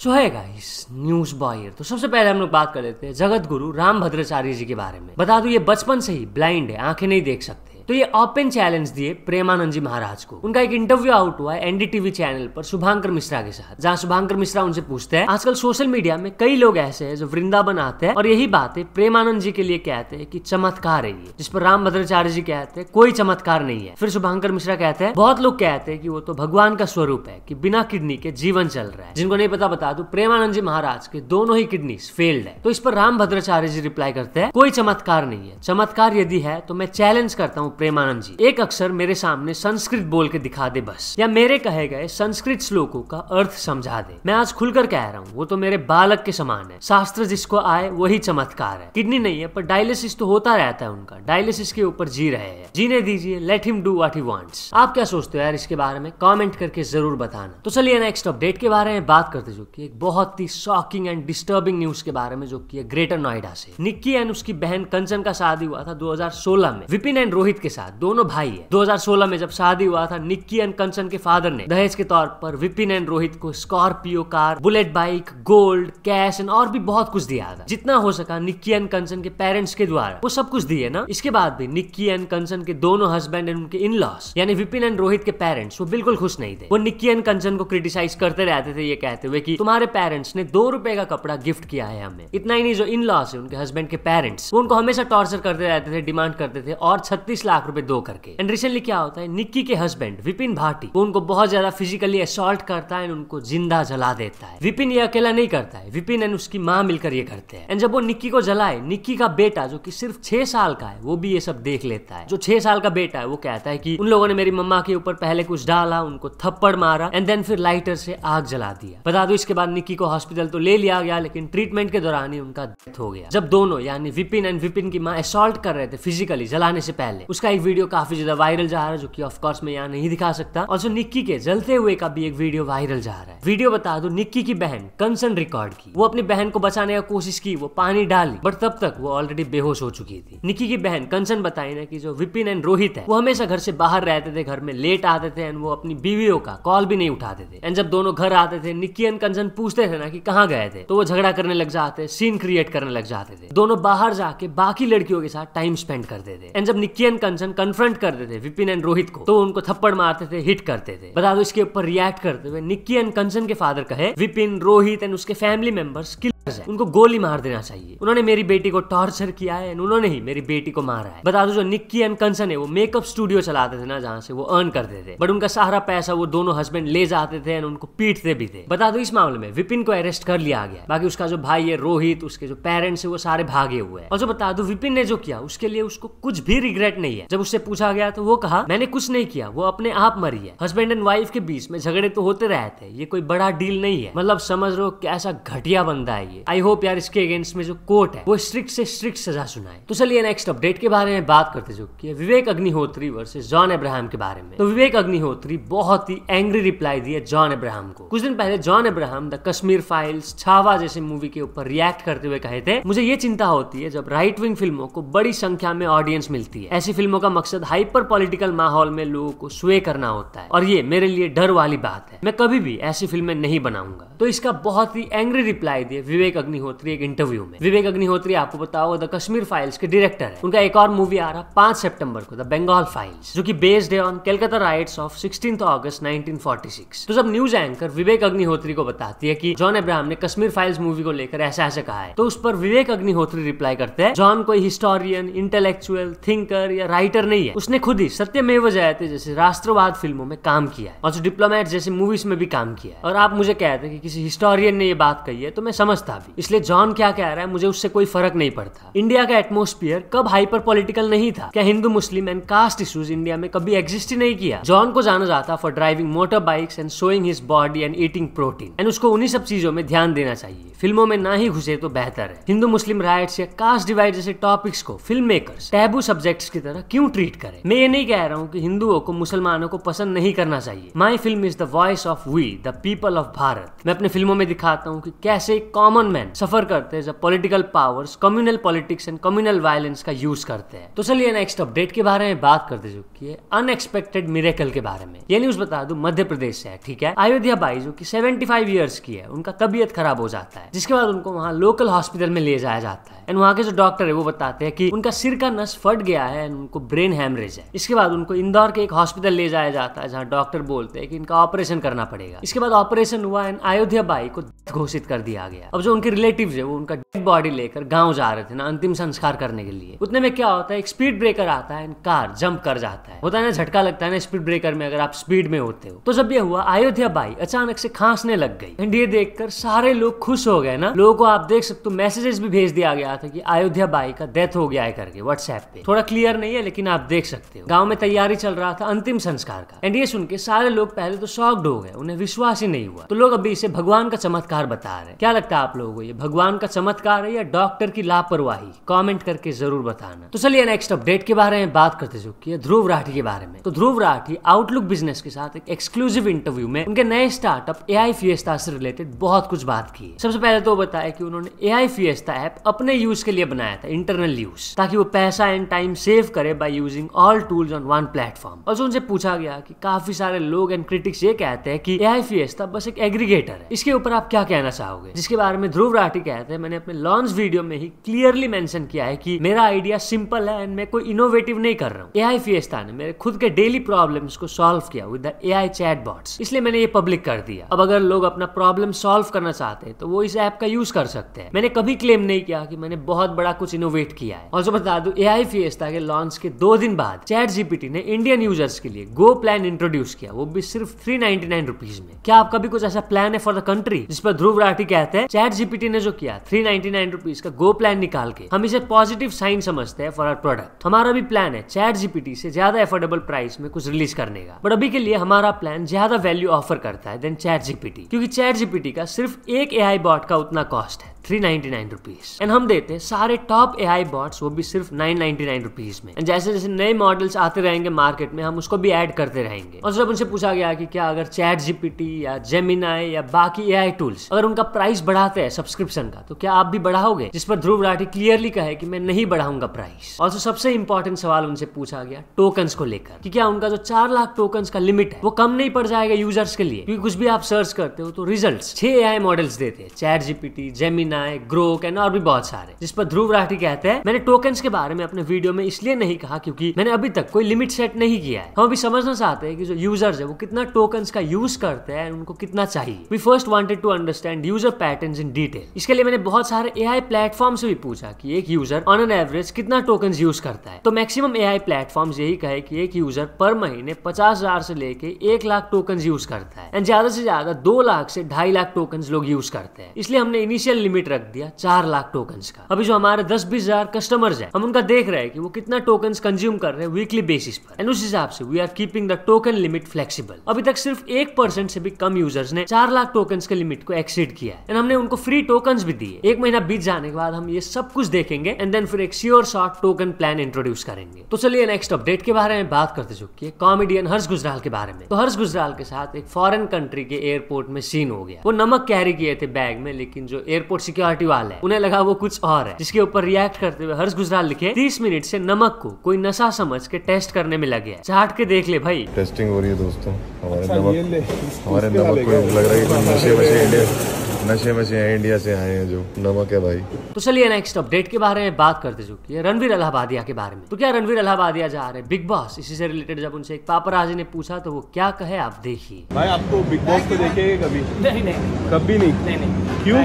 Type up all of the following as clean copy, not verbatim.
सो है guys, news boy. तो सबसे पहले हम लोग बात कर लेते हैं जगत गुरु रामभद्राचार्य जी के बारे में। बता दूं ये बचपन से ही ब्लाइंड है, आंखें नहीं देख सकते। तो ये ओपन चैलेंज दिए प्रेमानंद जी महाराज को। उनका एक इंटरव्यू आउट हुआ है एनडीटीवी चैनल पर शुभांकर मिश्रा के साथ, जहां शुभांकर मिश्रा उनसे पूछते हैं आजकल सोशल मीडिया में कई लोग ऐसे हैं जो वृंदावन आते हैं और यही बातें प्रेमानंद जी के लिए कहते हैं कि चमत्कार है ये, जिस पर रामभद्राचार्य जी कहते हैं कोई चमत्कार नहीं है। फिर शुभांकर मिश्रा कहते हैं बहुत लोग कहते हैं कि वो तो भगवान का स्वरूप है, कि बिना किडनी के जीवन चल रहा है। जिनको नहीं पता बता दूं, प्रेमानंद जी महाराज के दोनों ही किडनी फेल्ड है। तो इस पर रामभद्राचार्य जी रिप्लाई करते हैं कोई चमत्कार नहीं है, चमत्कार यदि है तो मैं चैलेंज करता हूँ प्रेमानंद जी, एक अक्षर मेरे सामने संस्कृत बोल के दिखा दे बस, या मेरे कहे गए संस्कृत श्लोकों का अर्थ समझा दे। मैं आज खुलकर कह रहा हूँ, वो तो मेरे बालक के समान है, शास्त्र जिसको आए वही चमत्कार है। किडनी नहीं है पर डायलिसिस तो होता रहता है उनका, डायलिसिस के ऊपर जी रहे हैं, जीने दीजिए, let him do what he wants. आप क्या सोचते हो यार इसके बारे में, कमेंट करके जरूर बताना। तो चलिए नेक्स्ट अपडेट के बारे में बात करते, जो कि एक बहुत ही शॉकिंग एंड डिस्टर्बिंग न्यूज के बारे में, जो कि ग्रेटर नोएडा से। निक्की एंड उसकी बहन कंचन का शादी हुआ था 2016 में विपिन एंड रोहित के साथ, दोनों भाई है। 2016 में जब शादी हुआ था, निक्की एंड कंचन के फादर ने दहेज के तौर पर विपिन एंड रोहित को Scorpio car, bullet bike, gold, cash and और भी बहुत कुछ दिया था। जितना हो सका निक्की एंड कंचन के पेरेंट्स के द्वारा वो सब कुछ दिए ना। इसके बाद भी निक्की एंड कंचन के दोनों हस्बैंड एंड उनके इन लॉस यानी विपिन एंड रोहित के पेरेंट्स वो बिल्कुल खुश नहीं थे। वो निक्की एंड कंचन को क्रिटिसाइज करते रहते थे, ये कहते हुए कि तुम्हारे पेरेंट्स ने 2 रुपए का कपड़ा गिफ्ट किया है हमें। इतना ही नहीं, जो इन लॉस है उनके हस्बैंड के पेरेंट्स, वो उनको हमेशा टॉर्चर करते रहते थे, डिमांड करते थे और 36 लाख रुपए दो करके। एंड रिसेंटली क्या होता है, निक्की के हस्बैंड विपिन भाटी वो उनको बहुत ज्यादा फिजिकली असॉल्ट करता है, उनको जिंदा जला देता है। विपिन ये अकेला नहीं करता है, विपिन एंड उसकी माँ मिलकर ये करते हैं। एंड जब वो निक्की को जलाए, निक्की का बेटा जो कि सिर्फ 6 साल का है वो भी ये सब देख लेता है। जो 6 साल का बेटा है वो कहता है कि उन लोगों ने मेरी मम्मा के ऊपर पहले कुछ डाला, उनको थप्पड़ मारा एंड देन फिर लाइटर से आग जला दिया। बता दो इसके बाद निक्की को हॉस्पिटल तो ले लिया गया, लेकिन ट्रीटमेंट के दौरान ही उनका डेथ हो गया। जब दोनों यानी विपिन एंड विपिन की माँ असॉल्ट कर रहे थे फिजिकली जलाने से पहले, उसका एक वीडियो काफी ज्यादा वायरल जा रहा है, जो कि ऑफ कोर्स मैं यहाँ नहीं दिखा सकता। और जो निक्की के जलते हुए का भी एक वीडियो वायरल जा रहा है। वीडियो बता दो निक्की की बहन कंचन रिकॉर्ड की, वो अपनी बहन को बचाने का कोशिश की, वो पानी डाली बट तब तक वो ऑलरेडी बेहोश हो चुकी थी। निक्की की बहन कंचन बताई ना कि जो विपिन एंड रोहित है वो हमेशा घर से बाहर रहते थे, घर में लेट आते थे एंड वो अपनी बीवियों का कॉल भी नहीं उठाते थे। एंड जब दोनों घर आते थे, निक्की एंड कंचन पूछते थे ना कि कहाँ गए थे, तो वो झगड़ा करने लग जाते, सीन क्रिएट करने लग जाते थे। दोनों बाहर जाके बाकी लड़कियों के साथ टाइम स्पेंड करते थे। एंड जब निक्की एंड कंचन कन्फ्रंट करते थे विपिन एंड रोहित को, तो उनको थप्पड़ मारते थे, हिट करते थे। बता दो इसके ऊपर रिएक्ट करते हुए निक्की एंड कंचन के फादर कहे विपिन, रोहित एंड उसके फैमिली मेंबर्स किलर्स हैं, उनको गोली मार देना चाहिए। उन्होंने मेरी बेटी को टॉर्चर किया है, उन्होंने ही मेरी बेटी को मारा है। बता दो जो निक्की एंड कंचन है वो मेकअप स्टूडियो चलाते थे ना, जहाँ से वो अर्न करते थे, बट उनका सारा पैसा वो दोनों हस्बैंड ले जाते थे एंड उनको पीटते भी थे। बता दो इस मामले में विपिन को अरेस्ट कर लिया गया, बाकी उसका जो भाई है रोहित, उसके जो पेरेंट्स है वो सारे भागे हुए हैं। और जो बता दो विपिन ने जो किया उसके लिए उसको कुछ भी रिग्रेट नहीं है। जब उससे पूछा गया तो वो कहा मैंने कुछ नहीं किया, वो अपने आप मरी है। हस्बैंड एंड वाइफ के बीच में झगड़े तो होते रहते हैं, ये कोई बड़ा डील नहीं है। मतलब समझ लो कैसा घटिया बंदा है ये। आई होप यार इसके अगेंस्ट में जो कोर्ट है वो स्ट्रिक्ट से स्ट्रिक्ट सजा सुनाए। तो चलिए नेक्स्ट अपडेट के बारे में बात करते, जो कि विवेक अग्निहोत्री वर्सेस जॉन अब्राहम के बारे में। तो विवेक अग्निहोत्री बहुत ही एंग्री रिप्लाई दिए जॉन अब्राहम को। कुछ दिन पहले जॉन अब्राहम द कश्मीर फाइल्स, छावा जैसे मूवी के ऊपर रिएक्ट करते हुए कहे थे मुझे ये चिंता होती है जब राइट विंग फिल्मों को बड़ी संख्या में ऑडियंस मिलती है। ऐसी फिल्मों का मकसद हाइपर पॉलिटिकल माहौल में लोगों को स्वे करना होता है और ये मेरे लिए डर वाली बात है। मैं कभी भी ऐसी फिल्में नहीं बनाऊंगा। तो इसका बहुत ही एंग्री रिप्लाई दिए विवेक अग्निहोत्री एक इंटरव्यू में। विवेक अग्निहोत्री आपको बताओ द कश्मीर फाइल्स के डायरेक्टर है। उनका एक और मूवी आ रहा 5 सितंबर को, द बंगाल फाइल्स, जो कि बेस्ड है ऑन कलकत्ता राइट्स ऑफ 16 अगस्त 1946। तो जब न्यूज एंकर विवेक अग्निहोत्री को बताती है कि जॉन अब्राहम ने कश्मीर फाइल्स मूवी को लेकर ऐसा ऐसा कहा है, तो उस पर विवेक अग्निहोत्री रिप्लाई करते हैं जॉन कोई हिस्टोरियन, इंटेलेक्चुअल, थिंकर या राइटर नहीं है। उसने खुद ही सत्यमेव जयते जैसे राष्ट्रवाद फिल्मों में काम किया है और जो डिप्लोमेट जैसे मूवीज में भी काम किया है। और आप मुझे कहते हैं कि किसी हिस्टोरियन ने ये बात कही है तो मैं समझता भी, इसलिए जॉन क्या कह रहा है मुझे उससे कोई फर्क नहीं पड़ता। इंडिया का एटमोस्फियर कब हाइपर पॉलिटिकल नहीं था? क्या Hindu Muslim and caste issues India में कभी एग्जिस्ट ही नहीं किया? जॉन को जाना जाता for driving motor bikes and showing his body and eating protein, and उसको उन्हीं सब चीजों में ध्यान देना चाहिए। फिल्मों में ना ही घुसे तो बेहतर है। हिंदू मुस्लिम राइट्स या कास्ट डिवाइड जैसे टॉपिक्स को फिल्म मेकर्स टैबू सब्जेक्ट्स की तरह क्यों ट्रीट करें? मैं ये नहीं कह रहा हूँ कि हिंदुओं को मुसलमानों को पसंद नहीं करना चाहिए। My film is the voice of we the people of Bharat. मैं अपने फिल्मों में दिखाता हूँ कि कैसे कॉमन कॉमन मैन सफर करते हैं जब political powers communal politics and communal violence का यूज करते हैं। तो चलिए नेक्स्ट अपडेट के बारे में बात करते चुकी है अनएक्सपेक्टेड मिरेकल के बारे में। ये न्यूज बता दूं मध्य प्रदेश से है, ठीक है। अयोध्या बाई जो कि 75 इयर्स की है, उनका तबीयत खराब हो जाता है, जिसके बाद उनको वहाँ लोकल हॉस्पिटल में ले जाया जाता है। एंड वहाँ के जो डॉक्टर है वो बताते हैं कि उनका सिर का नस फट गया है एंड उनको ब्रेन हैमरेज है। इसके बाद उनको इंदौर के एक हॉस्पिटल ले जाया जाता है, जहाँ डॉक्टर बोलते हैं कि इनका ऑपरेशन करना पड़ेगा। इसके बाद ऑपरेशन हुआ एंड अयोध्या बाई को घोषित कर दिया गया। अब जो उनके रिलेटिव्स है वो उनका डेड बॉडी लेकर गांव जा रहे थे ना अंतिम संस्कार करने के लिए। उतने में क्या होता है, एक स्पीड ब्रेकर आता है एंड कार जंप कर जाता है। होता है ना, झटका लगता है ना स्पीड ब्रेकर में अगर आप स्पीड में होते हो। तो जब ये हुआ अयोध्या बाई अचानक से खांसने लग गई एंड ये देखकर सारे लोग खुश हो गए ना। लोगों को आप देख सकते हो मैसेजेस भी भेज दिया गया था कि अयोध्या बाई का डेथ हो गया है करके व्हाट्सएप पे। थोड़ा क्लियर नहीं है लेकिन आप देख सकते हो। गांव में तैयारी चल रहा था अंतिम संस्कार का एंड ये सुन के सारे लोग पहले तो शॉक्ड हो गए, उन्हें विश्वास ही नहीं हुआ। तो लोग अभी इसे भगवान का चमत्कार बता रहे हैं। क्या लगता है आप लोगों को, ये भगवान का चमत्कार है या डॉक्टर की लापरवाही? कमेंट करके जरूर बताना। तो चलिए नेक्स्ट अपडेट के बारे में बात करते चुकी है ध्रुव राठी के बारे में। तो ध्रुव राठी आउटलुक बिजनेस के साथ एक एक्सक्लूसिव इंटरव्यू में उनके नए स्टार्टअप एआई फिएस्टा से रिलेटेड बहुत कुछ बात की। सबसे पहले तो बताया कि उन्होंने एआई फिएस्टा ऐप अपने यूज के लिए बनाया था, इंटरनल यूज, ताकि वो पैसा एंड टाइम सेव करे by using all tools on one platform. और जो उनसे पूछा गया कि काफी सारे लोग एंड क्रिटिक्स ये कहते हैं कि एआई फिएस्टा बस एक एग्रीगेटर है, इसके ऊपर आप क्या कहना चाहोगे? जिसके बारे में ध्रुव राठी कहते हैं मैंने अपने लॉन्च वीडियो में ही क्लियरली मेंशन किया है कि मेरा आइडिया सिंपल है एंड मैं कोई इनोवेटिव नहीं कर रहा हूँ। एआई फिएस्टा ने मेरे खुद के डेली प्रॉब्लम्स को सॉल्व किया विद द एआई चैटबॉट्स, इसलिए मैंने ये पब्लिक कर दिया। अब अगर लोग अपना प्रॉब्लम सॉल्व करना चाहते हैं तो वो इस ऐप का यूज कर सकते हैं। मैंने कभी क्लेम नहीं किया कि मैंने बहुत बड़ा कुछ इनोवेट किया है। और जो बता दूं, एआई फिएस्टा के लॉन्च के 2 दिन बाद चैट जीपीटी ने इंडियन यूजर्स के लिए गो प्लान इंट्रोड्यूस किया, वो भी सिर्फ 399 रुपीज में। क्या आपका भी कुछ ऐसा प्लान है फॉर द कंट्री? जिस पर ध्रुव राठी कहते हैं चैट जीपीटी ने जो किया 399 रुपीज का गो प्लान निकाल के हम इसे पॉजिटिव साइन समझते हैं फॉर आवर प्रोडक्ट। हमारा भी प्लान है चैट जीपीटी से ज्यादा एफोर्डेबल प्राइस में कुछ रिलीज करने का, बट अभी के लिए हमारा प्लान ज्यादा वैल्यू ऑफर करता है देन चैट जीपीटी, क्योंकि चैट जीपीटी का सिर्फ एक एआई बॉट का उतना कॉस्ट है 399 रुपीज एंड हम देते हैं सारे टॉप एआई बॉट्स, वो भी सिर्फ 999 रुपीज में। एंड जैसे जैसे नए मॉडल्स आते रहेंगे मार्केट में हम उसको भी ऐड करते रहेंगे। और जब उनसे पूछा गया कि क्या अगर चैट जीपीटी या जेमिनाई या बाकी एआई टूल्स अगर उनका प्राइस बढ़ाते हैं सब्सक्रिप्शन का तो क्या आप भी बढ़ाओगे? जिस पर ध्रुव राठी क्लियरली कहे कि मैं नहीं बढ़ाऊंगा प्राइस। और सबसे इंपॉर्टेंट सवाल उनसे पूछा गया टोकन्स को लेकर कि क्या उनका जो 4 लाख टोकन्स का लिमिट है वो कम नहीं पड़ जाएगा यूजर्स के लिए? क्योंकि कुछ भी आप सर्च करते हो तो रिजल्ट्स 6 एआई मॉडल्स देते हैं, chat GPT, Gemini, Grok and और भी बहुत सारे। जिस पर ध्रुव राठी कहते हैं मैंने टोकन्स के बारे में अपने वीडियो में इसलिए नहीं कहा क्योंकि मैंने अभी तक कोई लिमिट सेट नहीं किया है। हम अभी समझना चाहते हैं कि जो यूजर्स है वो कितना टोकन्स का यूज करते हैं, उनको कितना चाहिए। We first wanted to understand user patterns in detail. इसके लिए मैंने बहुत सारे एआई प्लेटफॉर्म से भी पूछा कि एक यूजर ऑन एन एवरेज कितना टोकन्स यूज करता है। तो मैक्सिमम एआई प्लेटफॉर्म्स यही कहे कि एक यूजर पर महीने 50,000 से लेके 1 लाख टोकन्स यूज करता है एंड ज्यादा से ज्यादा 2 लाख से 2.5 लाख टोकन्स लोग यूज करते हैं। इसलिए हमने इनिशियल लिमिट रख दिया 4 लाख टोकन्स का। अभी जो हमारे 10-20 हजार कस्टमर्स हैं हम उनका देख रहे हैं कि वो कितना टोकन्स कंज्यूम कर रहे हैं वीकली बेसिस पर एंड उस हिसाब से we are keeping the token limit flexible. अभी तक सिर्फ 1% से भी कम यूजर्स ने 4 लाख टोकन्स के लिमिट को एक्सीड किया है एंड हमने उनको फ्री टोकन्स भी दिए। 1 महीना बीत जाने के बाद हम ये सब कुछ देखेंगे एंड देन फिर एक sure short token plan introduce करेंगे। तो चलिए नेक्स्ट अपडेट के बारे में बात करते चुकी है कॉमेडियन हर्ष गुजराल के बारे में। तो हर्ष गुजराल के साथ एक फॉरेन कंट्री के एयरपोर्ट में सीन हो गया। वो नमक कैरी किए थे बैग में, लेकिन जो एयरपोर्ट सिक्योरिटी वाले हैं उन्हें लगा वो कुछ और है, जिसके ऊपर रिएक्ट करते हुए हर्ष गुजराल लिखे 30 मिनट से नमक को कोई नशा समझ के टेस्ट करने में लगे हैं। चाट के देख ले भाई। टेस्टिंग हो रही है दोस्तों, हमारे नमक को लग रहा है कि नशे में से इंडिया से आए हैं जो नमक है भाई। तो चलिए नेक्स्ट अपडेट के बारे में बात करते चुकी है रणवीर अलाहाबादिया के बारे में। तो क्या रणवीर अलाहाबादिया जा रहे हैं बिग बॉस? इसी से रिलेटेड जब उनसे एक पापराजी ने पूछा तो वो क्या कहे आप देखिए। भाई आपको बिग बॉस को देखेंगे कभी? नहीं कभी नहीं। क्यों?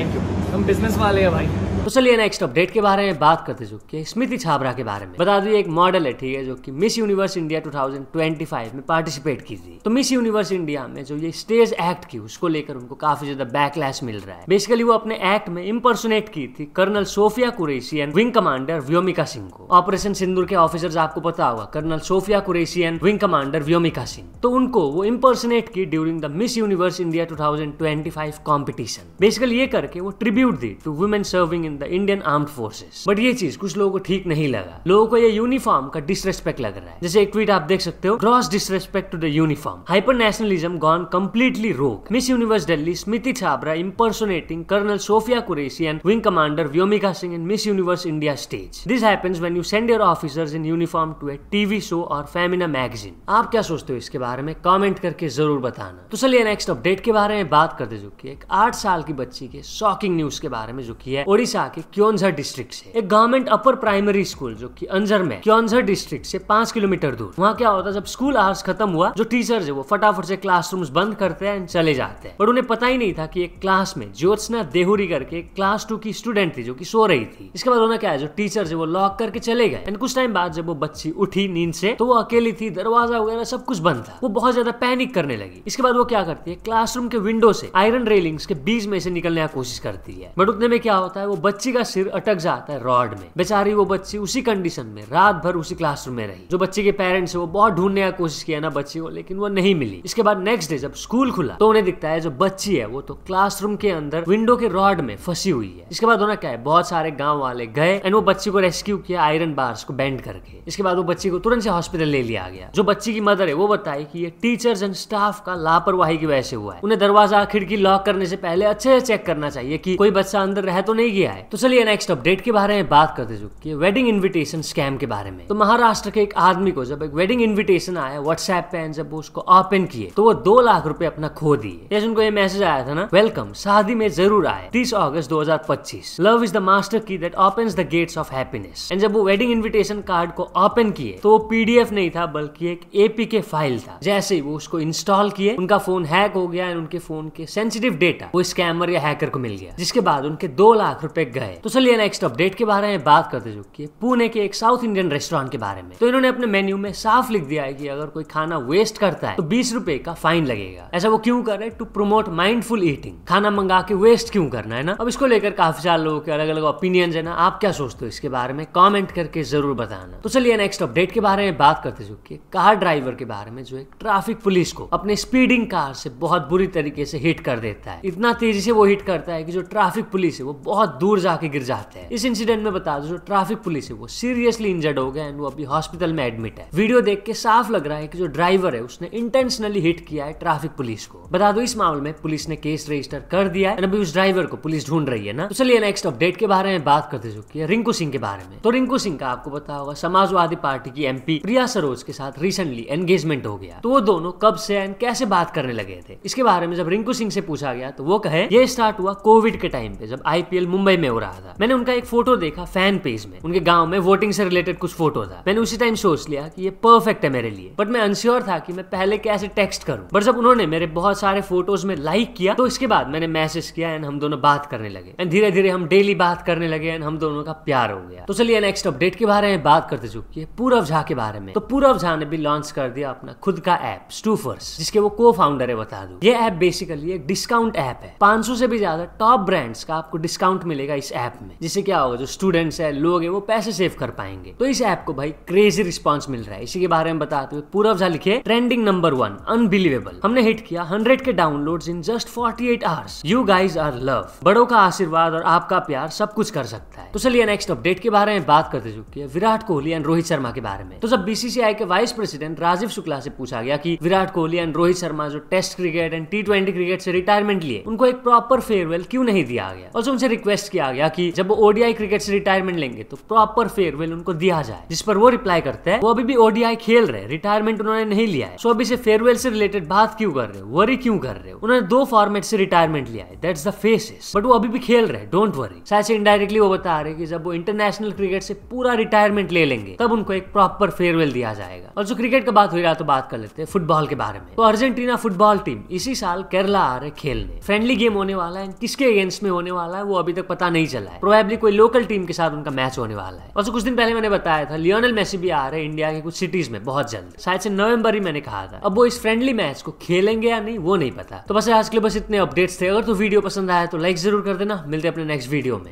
हम बिजनेस वाले हैं भाई। तो चलिए नेक्स्ट अपडेट के बारे में बात करते चुके हैं स्मृति छाबरा के बारे में। बता दूं एक मॉडल है, ठीक है, जो कि मिस यूनिवर्स इंडिया 2025 में पार्टिसिपेट की थी। तो मिस यूनिवर्स इंडिया में जो ये स्टेज एक्ट की उसको लेकर उनको काफी ज्यादा बैकलैश मिल रहा है। बेसिकली वो अपने एक्ट में इम्पर्सोनेट की थी colonel Sophia Qureshi and wing commander Vyomika Singh को। ऑपरेशन सिंदूर के ऑफिसर्स आपको पता होगा, colonel Sophia Qureshi and wing commander Vyomika Singh. तो उनको वो इम्पर्सोनेट की during the Miss Universe India 2025 competition. Basically ये करके वो ट्रिब्यूट दी to women serving serving in the Indian armed forces. But ये चीज कुछ लोगों को ठीक नहीं लगा। लोगों को ये यूनिफॉर्म का डिसरेस्पेक्ट लग रहा है। जैसे एक ट्वीट आप देख सकते हो, gross disrespect to the uniform, hyper nationalism gone completely wrong, Miss Universe Delhi Smriti Chhabra impersonating Colonel Sophia Qureshi and Wing Commander Vyomika Singh in Miss Universe India stage. This happens when you send your officers in uniform to a TV show or Femina magazine. आप क्या सोचते हो इसके बारे में comment करके जरूर बताना। तो चलिए नेक्स्ट अपडेट के बारे में बात करते जो कि एक 8 साल की बच्ची के शॉकिंग न्यूज के बारे में, जो कि है ओडिशा के क्योंझर डिस्ट्रिक्ट से एक गवर्नमेंट अपर प्राइमरी स्कूल जो कि अंजर में क्योंझर डिस्ट्रिक्ट से 5 किलोमीटर दूर। वहाँ क्या होता, जब स्कूल आवर्स खत्म हुआ, जो टीचर्स है वो फटाफट से क्लासरूम्स बंद करते हैं, चले जाते हैं। पर उन्हें पता ही नहीं था कि एक क्लास में ज्योत्सना देहुरी करके क्लास 2 की स्टूडेंट थी जो कि सो रही थी। इसके बाद उन्होंने क्या है, जो टीचर्स है वो लॉक करके चले गए। एंड कुछ टाइम बाद जब वो बच्ची उठी नींद से तो वो अकेली थी, दरवाजा वगैरह सब कुछ बंद था। वो बहुत ज्यादा पैनिक करने लगी। इसके बाद वो क्या करती है, क्लासरूम के विंडो से आयरन रेलिंग्स के बीच में से निकलने की कोशिश करती है। बट उतने में क्या होता है, वो बच्ची का सिर अटक जाता है रॉड में। बेचारी वो बच्ची उसी कंडीशन में रात भर उसी क्लासरूम में रही। जो बच्ची के पेरेंट्स है वो बहुत ढूंढने की कोशिश किया ना बच्ची को, लेकिन वो नहीं मिली। इसके बाद नेक्स्ट डे जब स्कूल खुला तो उन्हें दिखता है जो बच्ची है वो तो क्लासरूम के अंदर विंडो के रॉड में फंसी हुई है। इसके बाद उन्हें क्या है, बहुत सारे गांव वाले गए एंड वो बच्ची को रेस्क्यू किया आयरन बार्स को बेंड करके। इसके बाद वो बच्ची को तुरंत से हॉस्पिटल ले लिया गया। जो बच्ची की मदर है वो बताई कि ये टीचर्स एंड स्टाफ का लापरवाही की वजह से हुआ है। उन्हें दरवाजा खिड़की लॉक करने से पहले अच्छे से चेक करना चाहिए कि कोई बच्चा अंदर रह तो नहीं गया है। तो चलिए नेक्स्ट अपडेट के बारे में बात करते जो कि वेडिंग इन्विटेशन स्कैम के बारे में। तो महाराष्ट्र के एक आदमी को जब एक वेडिंग इन्विटेशन आया व्हाट्सएप पे, जब वो उसको ओपन किए तो वो 2 लाख रुपए अपना खो दिए। जैसे उनको ये मैसेज आया था ना, वेलकम, शादी में जरूर आए, 30 अगस्त 2025, लव इज द मास्टर की that opens the gates of happiness. And जब वो वेडिंग इन्विटेशन कार्ड को ओपन किए तो वो पीडीएफ नहीं था बल्कि एक एपीके फाइल था। जैसे ही वो उसको इंस्टॉल किए उनका फोन हैक हो गया एंड उनके फोन के सेंसिटिव डेटा वो स्कैमर या हैकर को मिल गया, जिसके बाद उनके 2 लाख रुपए गए। तो चलिए नेक्स्ट अपडेट के बारे में बात करते जो कि पुणे के एक साउथ इंडियन रेस्टोरेंट के बारे में। तो इन्होंने अपने मेन्यू में साफ लिख दिया है कि अगर कोई खाना वेस्ट करता है तो 20 रुपए का फाइन लगेगा। ऐसा वो क्यों कर रहे हैं, टू प्रमोट माइंडफुल ईटिंग। खाना मंगा के वेस्ट क्यों करना है ना। अब इसको लेकर काफी सारे लोगों के अलग अलग ओपिनियंस है ना। आप क्या सोचते हो इसके बारे में कमेंट करके जरूर बताना। तो चलिए नेक्स्ट अपडेट के बारे में बात करते जो कि कार ड्राइवर के बारे में, जो एक ट्रैफिक पुलिस को अपने स्पीडिंग कार से बहुत बुरी तरीके से हिट कर देता है। इतना तेजी से वो हिट करता है कि जो ट्रैफिक पुलिस है वो बहुत दूर जाके गिर जाते हैं। इस इंसिडेंट में बता दो, जो ट्रैफिक पुलिस है वो सीरियसली इंजर्ड हो गया एंड वो अभी हॉस्पिटल में एडमिट है। वीडियो देख के साफ लग रहा है कि जो ड्राइवर है उसने इंटेंशनली हिट किया है ट्रैफिक पुलिस को। बता दो इस मामले में पुलिस ने केस रजिस्टर कर दिया है, अभी उस ड्राइवर को पुलिस ढूंढ रही है ना। तो चलिए नेक्स्ट अपडेट के बारे में बात करते जो कि रिंकू सिंह के बारे में। तो रिंकू सिंह का आपको पता होगा समाजवादी पार्टी की एमपी प्रिया सरोज के साथ रिसेंटली एंगेजमेंट हो गया। तो वो दोनों कब से एंड कैसे बात करने लगे थे, इसके बारे में जब रिंकू सिंह से पूछा गया तो वो कहे ये स्टार्ट हुआ कोविड के टाइम पे, जब आईपीएल मुंबई में हो रहा था। मैंने उनका एक फोटो देखा फैन पेज में, उनके गांव में वोटिंग से रिलेटेड कुछ फोटो था। मैंने उसी टाइम सोच लिया कि ये परफेक्ट है मेरे लिए, बट मैं अनश्योर था कि मैं पहले कैसे टेक्स्ट करूं। बट जब उन्होंने मेरे बहुत सारे फोटोज में लाइक किया तो इसके बाद मैंने मैसेज किया एंड हम दोनों बात करने लगे एंड धीरे धीरे हम डेली बात करने लगे एंड हम दोनों का प्यार हो गया। तो चलिए नेक्स्ट अपडेट के बारे में बात करते चुकी है पूरव झा के बारे में। तो पूरव झा ने भी लॉन्च कर दिया अपना खुद का ऐप स्टूफर्स, जिसके वो को फाउंडर है। बता दूं ये ऐप बेसिकली एक डिस्काउंट ऐप है। 500 से भी ज्यादा टॉप ब्रांड्स का आपको डिस्काउंट मिलेगा इस ऐप में, जिससे क्या होगा, जो स्टूडेंट्स है लोग है वो पैसे सेव कर पाएंगे। तो इस ऐप को भाई क्रेजी रिस्पॉन्स मिल रहा है। इसी के बारे में बताते हुए पूरव झा लिखे ट्रेंडिंग नंबर 1 अनबिलीवेबल, हमने हिट किया 100 K downloads in just 48 hours, you guys are love, बड़ों का आशीर्वाद और आपका प्यार सब कुछ कर सकता है। तो चलिए नेक्स्ट अपडेट के बारे में बात करते चुकी है विराट कोहली एंड रोहित शर्मा के बारे में। तो जब बीसीसीआई के वाइस प्रेसिडेंट राजीव शुक्ला से पूछा गया कि विराट कोहली एंड रोहित शर्मा जो test cricket and T20 cricket से रिटायरमेंट लिए, उनको एक प्रॉपर फेयरवेल क्यों नहीं दिया गया। और उनसे रिक्वेस्ट किया गया कि जब वो ओडीआई क्रिकेट से रिटायरमेंट लेंगे तो प्रॉपर फेयरवेल उनको दिया जाए, जिस पर वो रिप्लाई करते हैं वो अभी भी ओडीआई खेल रहे, रिटायरमेंट उन्होंने नहीं लिया है। सो अभी से फेयरवेल से रिलेटेड बात क्यों कर रहे हो, वरी क्यों कर रहे हो। उन्होंने 2 फॉर्मेट से रिटायरमेंट लिया है, दैट्स द फेसेस, बट वो अभी भी खेल रहे, डोंट वरी। शायद से इनडायरेक्टली वो बता रहे कि जब वो इंटरनेशनल क्रिकेट से पूरा रिटायरमेंट ले लेंगे तब उनको एक प्रॉपर फेयरवेल दिया जाएगा। और जो क्रिकेट का बात हो रहा है तो बात कर लेते हैं फुटबॉल के बारे में। तो अर्जेंटीना फुटबॉल टीम इसी साल केरला आ रहे खेलने, फ्रेंडली गेम होने वाला है, किसके अगेंस्ट में होने वाला है वो अभी तक पता नहीं चला है। प्रोबेबली कोई लोकल टीम के साथ उनका मैच होने वाला है। और कुछ दिन पहले मैंने बताया था लियोनेल मेसी भी आ रहे इंडिया के कुछ सिटीज में बहुत जल्द, शायद से नवंबर ही मैंने कहा था। अब वो इस फ्रेंडली मैच को खेलेंगे या नहीं वो नहीं पता। तो बस आज के लिए बस इतने अपडेट्स थे। अगर तो वीडियो पसंद आया तो लाइक जरूर कर देना। मिलते हैं अपने नेक्स्ट वीडियो में।